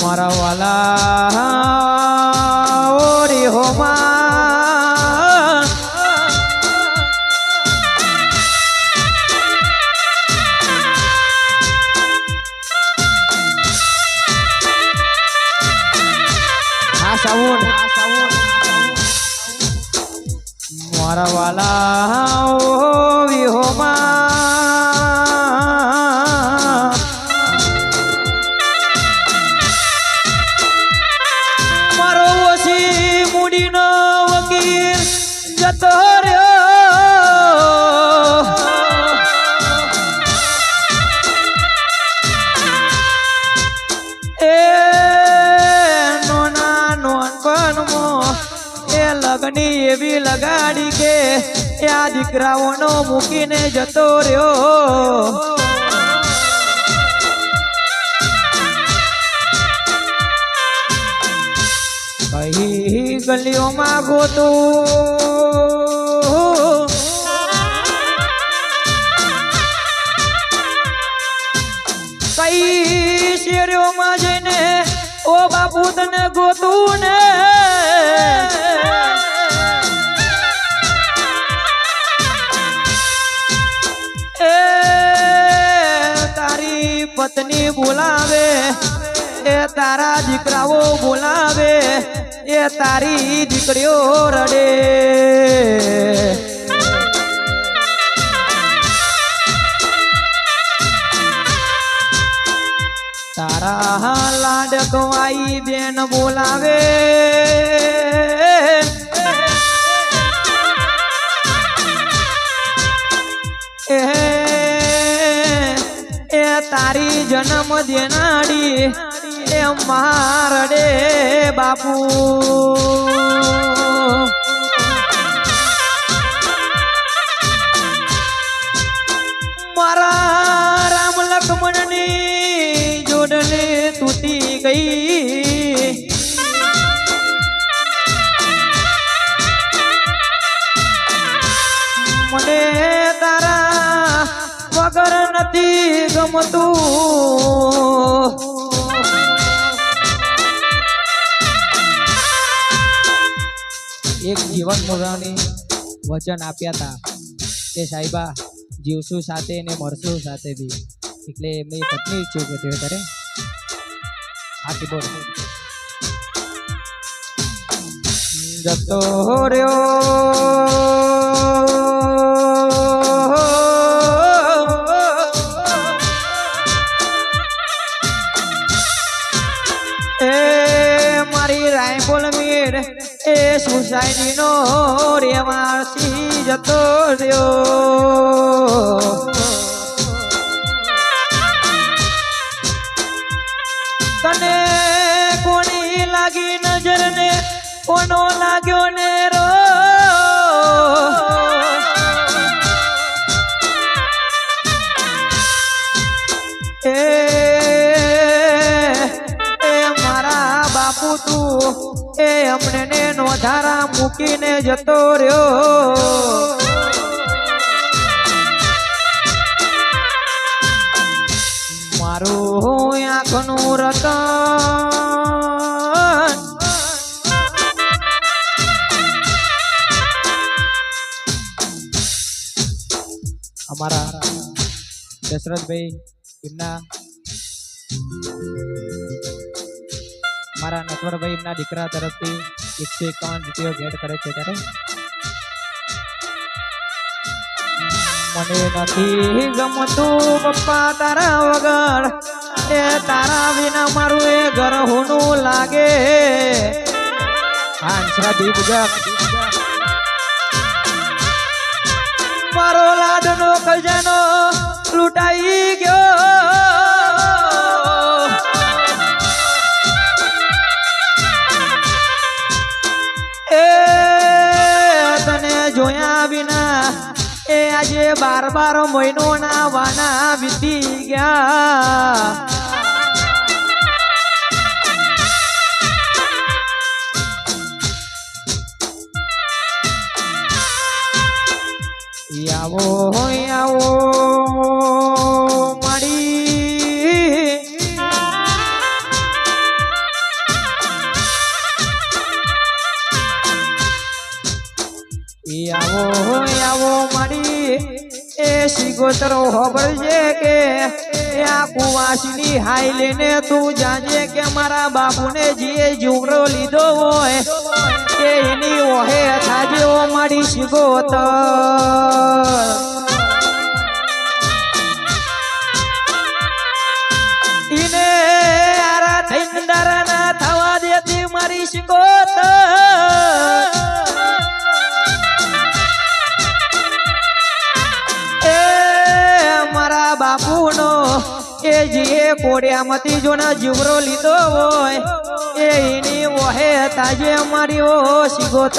મારા વાલા ઓરી હોમા આ સાઉન્ડ મારા વાલા ઓરી હોમા જતો રહ્યો એ નોના નોનપણમાં એ લગની એવી લગાડી કે આ દીકરાઓનો મૂકીને જતો રહ્યો કઈ ગલીઓમાં ગોતું કઈ શેરીઓમાં જઈને ઓ બાપુ તને ગોતું ને એ તારી પત્ની બોલાવે એ તારા દીકરાઓ બોલાવે એ તારી દીકરીઓ રડે તારા લાડકવાઈ બેન બોલાવે એ તારી જન્મ દેનાડી એ મારડે બાપુ મારા રામ લક્ષ્મણની જોડલે તૂટી ગઈ મને તારા વગર નથી ગમતું એક જીવન મોરાની વચન આપ્યા હતા કે સાહેબા જીવશું સાથે ને મરશું સાથે બી એટલે એમની પત્ની ઈચ્છું કે તે કરે આ કીબોર્ડ જતો રહ્યો એ મારી રાયપોલ મીર એ સોસાયટી નો રેવાસી જતો રહ્યો તને કોની લાગી નજર ને કોનો લાગ્યો ને રો એ મારા બાપુ તું એ અમને ને નોધારા મૂકીને જતો રહ્યો મારું આંખનું રતન અમારા દશરથભાઈ એમના મારા નટવરભાઈ એમના દીકરા તરફથી 151 રૂપિયા ભેટ કરે છે ત્યારે મને નથી ગમતું પપ્પા તારા વગર એ તારા વિના મારું એ ઘર હોનું લાગે હાંસરા દીપજક મારો લાડનો ખજાનો લૂંટાઈ ગયો એ તને જોયા વિના એ આજે 12 મહિનો ના વાના વીતી ગયા આવો આવો મારી સિગોતરો ખબર છે કે આ કુવાસની હાઈ લઈને તું જાજે કે મારા બાપુને જે જુગરો લીધો હોય કે એની ઓહે થાજે ઓ મારી સિગોતર ઈને આરા થઈને દારાના થવા દેતી મારી સિગોતર બાપુનો એ જે કોડિયામાંથી જોને જીવરો લીધો હોય એની ઓહે તાજે અમારી ઓ સિગોતર